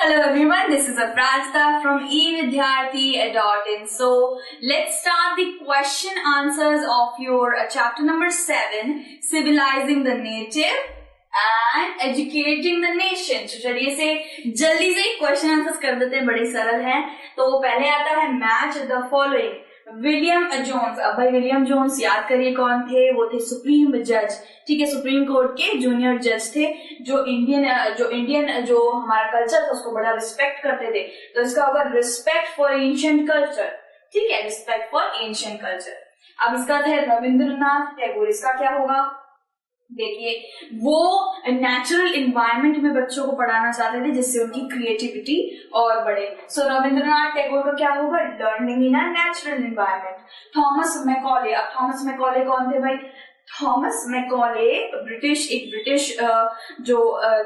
Hello everyone, this is Aprazita from evidyarthi.in. So let's start the question answers of your chapter number 7, Civilizing the Native and Educating the Nation. तो चलिए से जल्दी से question answers कर देते हैं, बड़े सरल हैं. तो पहले आता है match the following. William Jones. अब भाई विलियम जोन्स याद करिए कौन थे. वो थे सुप्रीम जज, ठीक है, सुप्रीम कोर्ट के जूनियर जज थे, जो इंडियन जो हमारा कल्चर था उसको बड़ा रिस्पेक्ट करते थे. तो इसका होगा रिस्पेक्ट फॉर एंशिएंट कल्चर. ठीक है, रिस्पेक्ट फॉर एंशिएंट कल्चर. अब इसका था रविंद्रनाथ टैगोर. इसका क्या होगा, देखिए वो नेचुरल इन्वायरमेंट में बच्चों को पढ़ाना चाहते थे जिससे उनकी क्रिएटिविटी और बढ़े. सो रविंद्रनाथ टैगोर का क्या होगा, learning in a natural environment. Thomas Macaulay. अब थॉमस मैकॉले कौन थे भाई, थॉमस मैकॉले एक ब्रिटिश जो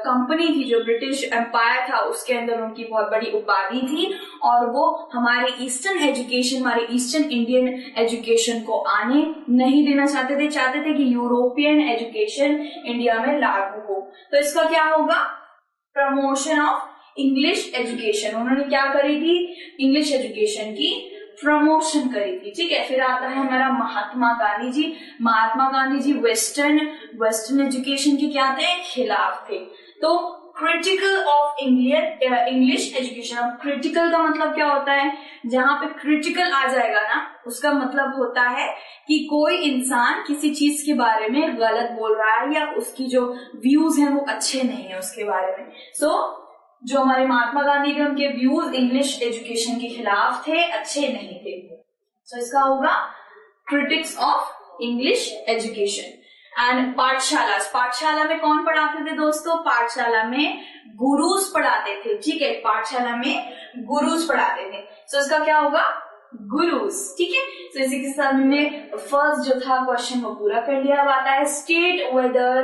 कंपनी थी, जो ब्रिटिश एम्पायर था उसके अंदर उनकी बहुत बड़ी उपाधि थी, और वो हमारे ईस्टर्न एजुकेशन, हमारे ईस्टर्न इंडियन एजुकेशन को आने नहीं देना चाहते थे. चाहते थे कि यूरोपियन एजुकेशन इंडिया में लागू हो. तो इसका क्या होगा, प्रमोशन ऑफ इंग्लिश एजुकेशन. उन्होंने क्या करी थी, इंग्लिश एजुकेशन की प्रमोशन करी थी. ठीक है, फिर आता है हमारा महात्मा गांधी जी. महात्मा गांधी जी वेस्टर्न एजुकेशन के क्या थे, खिलाफ थे. तो क्रिटिकल ऑफ इंग्लिश एजुकेशन. अब क्रिटिकल का मतलब क्या होता है, जहां पे क्रिटिकल आ जाएगा ना, उसका मतलब होता है कि कोई इंसान किसी चीज के बारे में गलत बोल रहा है या उसकी जो व्यूज हैं वो अच्छे नहीं है उसके बारे में. जो हमारे महात्मा गांधी थे उनके व्यूज इंग्लिश एजुकेशन के खिलाफ थे, अच्छे नहीं थे. सो इसका होगा critics of English education. And पाठशाला में कौन पढ़ाते थे दोस्तों, पाठशाला में गुरुज पढ़ाते थे. ठीक है, पाठशाला में गुरुज पढ़ाते थे. सो इसका क्या होगा, गुरुज. ठीक है, तो इसी के साथ हमने फर्स्ट जो था क्वेश्चन वो पूरा कर लिया. अब आता है स्टेट वेदर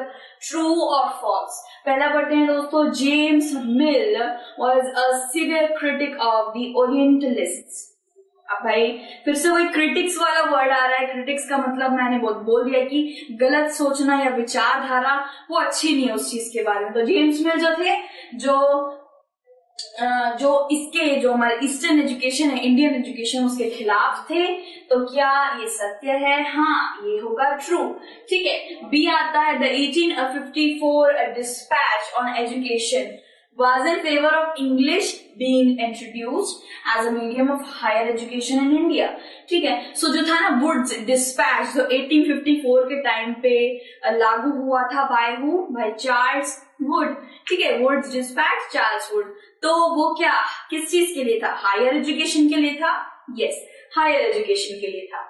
ट्रू और फॉल्स. पहला पढ़ते हैं दोस्तों, James Mill was a severe critic of the orientalists. अब भाई फिर से वही क्रिटिक्स वाला वर्ड आ रहा है. क्रिटिक्स का मतलब मैंने बोल दिया कि गलत सोचना या विचारधारा वो अच्छी नहीं है उस चीज के बारे में. तो जेम्स मिल जो थे, जो हमारे ईस्टर्न एजुकेशन है, इंडियन एजुकेशन, उसके खिलाफ थे. तो क्या ये सत्य है, हाँ ये होगा ट्रू. ठीक है, बी आता है the 1854 dispatch on education was in favor of English being introduced as a medium of higher education in India. ठीक है, सो जो था ना वुड्स डिस्पैच, जो 1854 के टाइम पे लागू हुआ था, बाय चार्ल्स वुड. ठीक है, वुड्स डिस्पैच, चार्ल्स वुड. तो वो क्या, किस चीज के लिए था, हायर एजुकेशन के लिए था. यस, हायर एजुकेशन के लिए था,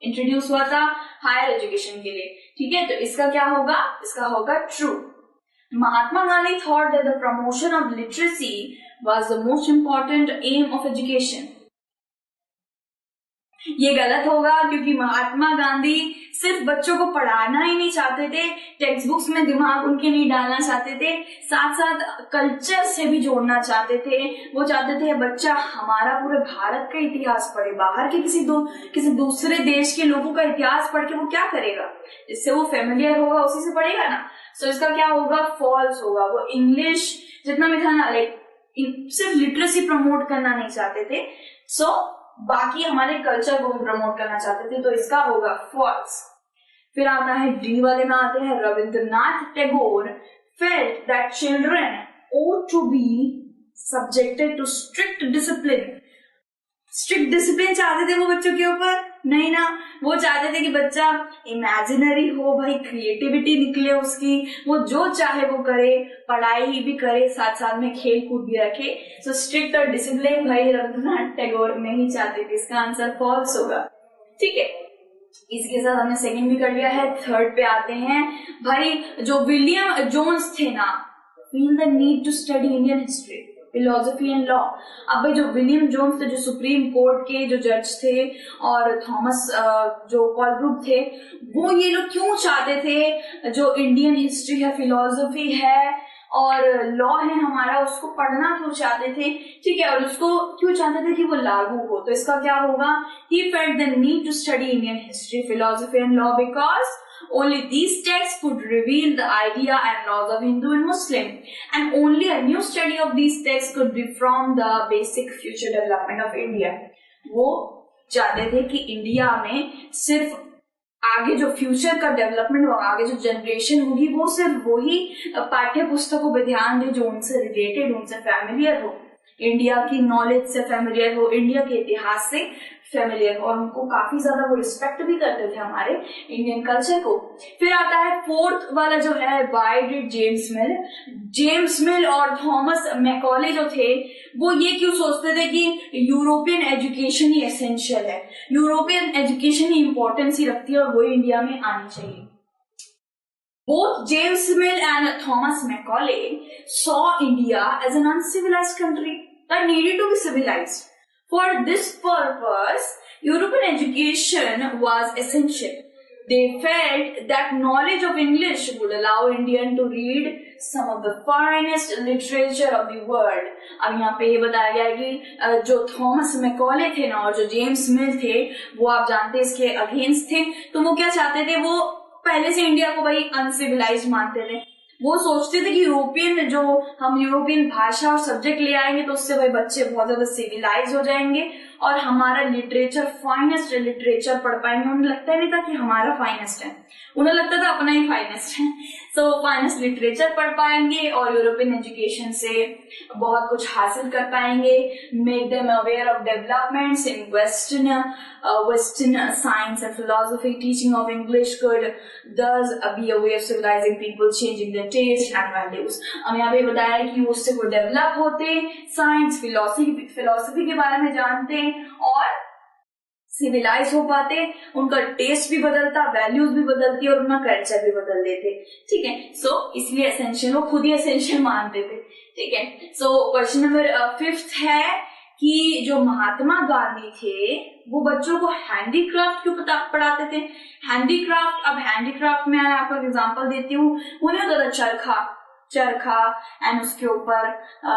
इंट्रोड्यूस हुआ था हायर एजुकेशन के लिए. ठीक है, तो इसका क्या होगा, इसका होगा true. Mahatma Gandhi thought that the promotion of literacy was the most important aim of education. ये गलत होगा, क्योंकि महात्मा गांधी सिर्फ बच्चों को पढ़ाना ही नहीं चाहते थे, टेक्स्ट बुक्स में दिमाग उनके नहीं डालना चाहते थे, साथ साथ कल्चर से भी जोड़ना चाहते थे. वो चाहते थे बच्चा हमारा पूरे भारत का इतिहास पढ़े, बाहर के किसी दूसरे देश के लोगों का इतिहास पढ़ के वो क्या करेगा, जिससे वो फेमिलियर होगा उसी से पढ़ेगा ना. सो इसका क्या होगा, फॉल्स होगा. वो इंग्लिश जितना भी था ना, लाइक सिर्फ लिटरेसी प्रमोट करना नहीं चाहते थे, सो बाकी हमारे कल्चर को भी प्रमोट करना चाहते थे. तो इसका होगा फॉल्स. फिर आता है डी वाले में आते हैं, Rabindranath Tagore felt that children ought to be subjected to strict discipline. Strict discipline चाहते थे वो बच्चों के ऊपर, नहीं ना. वो चाहते थे कि बच्चा इमेजिनरी हो, भाई क्रिएटिविटी निकले उसकी, वो जो चाहे वो करे, पढ़ाई भी करे, साथ साथ में खेल कूद भी रखे. सो स्ट्रिक्ट और डिसिप्लिन भाई रविंद्रनाथ टैगोर नहीं चाहते थे. इसका आंसर फॉल्स होगा. ठीक है, इसके साथ हमने सेकंड भी कर लिया है. थर्ड पे आते हैं भाई, जो विलियम जोन्स थे ना, feel the need to study Indian history, philosophy and law. अब भाई जो विलियम जोन्स थे, जो सुप्रीम कोर्ट के जो जज थे, और थॉमस जो कॉलब्रुक थे, वो ये लोग क्यों चाहते थे, जो इंडियन हिस्ट्री है, फिलोसफी है और लॉ है हमारा, उसको पढ़ना क्यों चाहते थे. ठीक है, और उसको क्यों चाहते थे कि वो लागू हो. तो इसका क्या होगा, he felt the need to study Indian history, philosophy and law because Only these texts could reveal the idea and laws of Hindu and Muslim, and only a new study of these texts could reform the basic future development of India. वो चाहते थे कि India में सिर्फ आगे जो future का development होगा, आगे जो जनरेशन होगी, वो सिर्फ वही पाठ्य पुस्तकों पर ध्यान दे जो उनसे रिलेटेड, उनसे फैमिलियर हो, इंडिया की नॉलेज से फैमिलियर हो, इंडिया के इतिहास से फैमिलियर हो, और उनको काफी ज्यादा वो रिस्पेक्ट भी करते थे हमारे इंडियन कल्चर को। फिर आता है फोर्थ वाला जो है, why did James mill. James मिल और थॉमस मैकॉले जो थे वो ये क्यों सोचते थे कि यूरोपियन एजुकेशन ही एसेंशियल है, यूरोपियन एजुकेशन ही इंपॉर्टेंस ही रखती है और वो इंडिया में आनी चाहिए। Both James Mill and Thomas Macaulay saw India as an uncivilized country that needed to be civilized. For this purpose, European education was essential. They felt that knowledge of English would allow Indian to read some of the finest literature of the world. अब यहाँ पे ये बताया गया है कि जो Thomas Macaulay थे ना और जो जेम्स मिल थे, वो आप जानते हैं इसके अगेंस्ट थे। तो वो क्या चाहते थे, वो पहले से इंडिया को भाई अनसिविलाइज मानते थे। वो सोचते थे कि यूरोपियन, जो हम यूरोपियन भाषा और सब्जेक्ट ले आएंगे तो उससे भाई बच्चे बहुत ज्यादा सिविलाइज हो जाएंगे और हमारा लिटरेचर, फाइनेस्ट लिटरेचर पढ़ पाएंगे। उन्हें लगता नहीं था कि हमारा फाइनेस्ट है, उन्हें लगता था अपना ही फाइनेस्ट है। तो फाइनेस्ट लिटरेचर पढ़ पाएंगे और यूरोपियन एजुकेशन से बहुत कुछ हासिल कर पाएंगे। Make them aware of developments in western science and philosophy. Teaching of English could thus be a way of civilizing people, changing their taste and values. अब यहाँ पे बताया है कि उससे वो डेवलप होते, साइंस फिलोसफी के बारे में जानते और सिविलाइज हो पाते, उनका टेस्ट भी बदलता, वैल्यूज भी बदलती और उनका कल्चर भी बदल देते। ठीक है, सो इसलिए एसेंशियल, वो खुद ही एसेंशियल मानते थे। ठीक है, सो क्वेश्चन नंबर 5 है कि जो महात्मा गांधी थे वो बच्चों को हैंडीक्राफ्ट क्यों पढ़ाते थे। हैंडीक्राफ्ट, अब हैंडीक्राफ्ट में मैं आपको एग्जांपल देती हूँ। उन्हें होता था चरखा एंड उसके ऊपर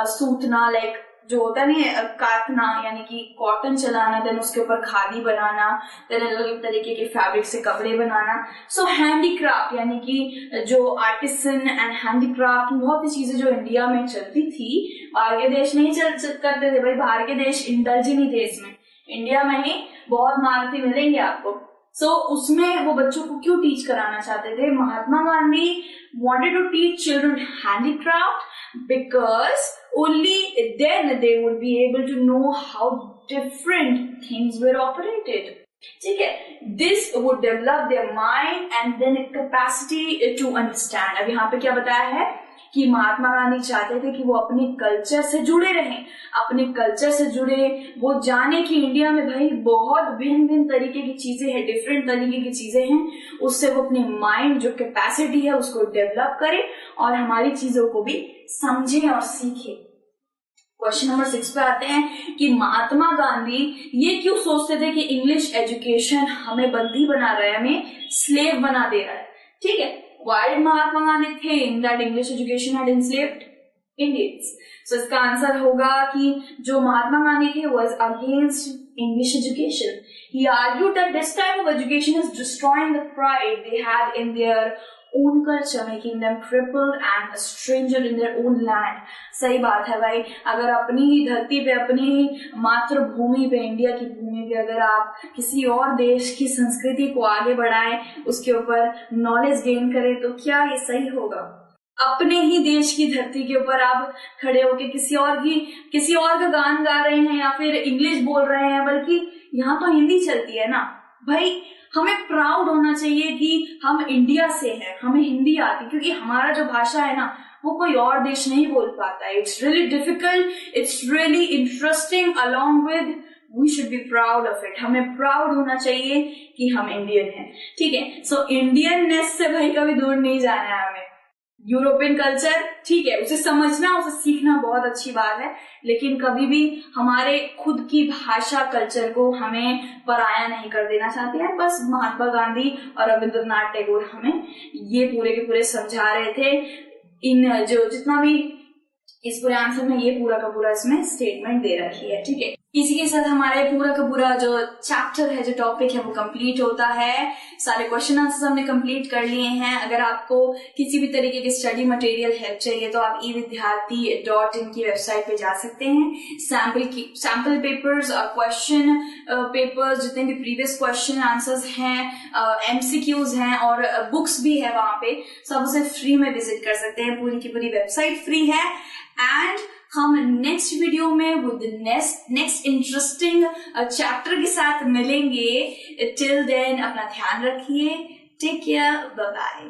सूतना, लाइक जो होता है नहीं, काटना यानी कि कॉटन चलाना, देन उसके ऊपर खादी बनाना, देन अलग अलग तरीके के फैब्रिक से कपड़े बनाना। सो हैंडीक्राफ्ट यानी कि जो आर्टिसन एंड हैंडीक्राफ्ट, बहुत सी चीजें जो इंडिया में चलती थी, बाहर के देश नहीं करते थे भाई, बाहर के देश इंडल्ज ही नहीं थे इसमें, इंडिया में ही बहुत मारुति मिलेंगे आपको। सो उसमें वो बच्चों को क्यों टीच कराना चाहते थे। Mahatma Gandhi wanted to teach children handicraft because only then they would be able to know how different things were operated. ठीक है, this would develop their mind and then capacity to understand. अब यहाँ पे क्या बताया है कि महात्मा गांधी चाहते थे कि वो अपने कल्चर से जुड़े रहें, अपने कल्चर से जुड़े, वो जाने कि इंडिया में भाई बहुत भिन्न भिन्न तरीके की चीजें हैं, डिफरेंट तरीके की चीजें हैं, उससे वो अपने माइंड जो कैपेसिटी है उसको डेवलप करे और हमारी चीजों को भी समझे और सीखे। क्वेश्चन नंबर 6 पे आते हैं कि महात्मा गांधी ये क्यों सोचते थे कि इंग्लिश एजुकेशन हमें बंदी बना रहा है, हमें स्लेव बना दे रहा है। ठीक है, why did Mahatma Gandhi think that English education had enslaved Indians? So इसका आंसर होगा कि जो महात्मा गांधी थे was against English education. He argued that this type of education is destroying the pride they had in their own culture, making them crippled and a stranger in their own land. सही बात है भाई, अगर अपनी ही धरती पे, अपनी ही मातृभूमि पे, इंडिया की भूमि पे अगर आप किसी और देश की संस्कृति को आगे बढ़ाएं, उसके ऊपर नॉलेज गेन करें, तो क्या ये सही होगा। अपने ही देश की धरती के ऊपर आप खड़े होकर किसी और का गान गा रहे हैं या फिर इंग्लिश बोल रहे हैं, बल्कि यहाँ तो हिंदी चलती है ना भाई। हमें प्राउड होना चाहिए कि हम इंडिया से हैं, हमें हिंदी आती, क्योंकि हमारा जो भाषा है ना वो कोई और देश नहीं बोल पाता है। It's really difficult, it's really interesting, along with we should be proud of it. हमें प्राउड होना चाहिए कि हम इंडियन हैं। ठीक है, सो इंडियननेस से भाई कभी दूर नहीं जाना है हमें। यूरोपियन कल्चर ठीक है, उसे समझना, उसे सीखना बहुत अच्छी बात है, लेकिन कभी भी हमारे खुद की भाषा कल्चर को हमें पराया नहीं कर देना चाहते हैं। बस महात्मा गांधी और रविंद्रनाथ टैगोर हमें ये पूरे के पूरे समझा रहे थे। इन जो जितना भी इस पूरे आंसर में ये पूरा का पूरा इसमें स्टेटमेंट दे रखी है। ठीक है, इसी के साथ हमारा पूरा का पूरा जो चैप्टर है, जो टॉपिक है, वो कंप्लीट होता है। सारे क्वेश्चन आंसर्स हमने कंप्लीट कर लिए हैं। अगर आपको किसी भी तरीके की स्टडी मटेरियल हेल्प चाहिए तो आप evidyarthi.in की वेबसाइट पे जा सकते हैं। सैम्पल पेपर्स और क्वेश्चन पेपर्स, जितने भी प्रीवियस क्वेश्चन आंसर्स हैं, MCQs हैं और बुक्स भी है वहां पे, सब उसे फ्री में विजिट कर सकते हैं। पूरी की पूरी वेबसाइट फ्री है। एंड हम नेक्स्ट वीडियो में विद नेक्स्ट इंटरेस्टिंग चैप्टर के साथ मिलेंगे। टिल देन अपना ध्यान रखिए। Take care, bye bye.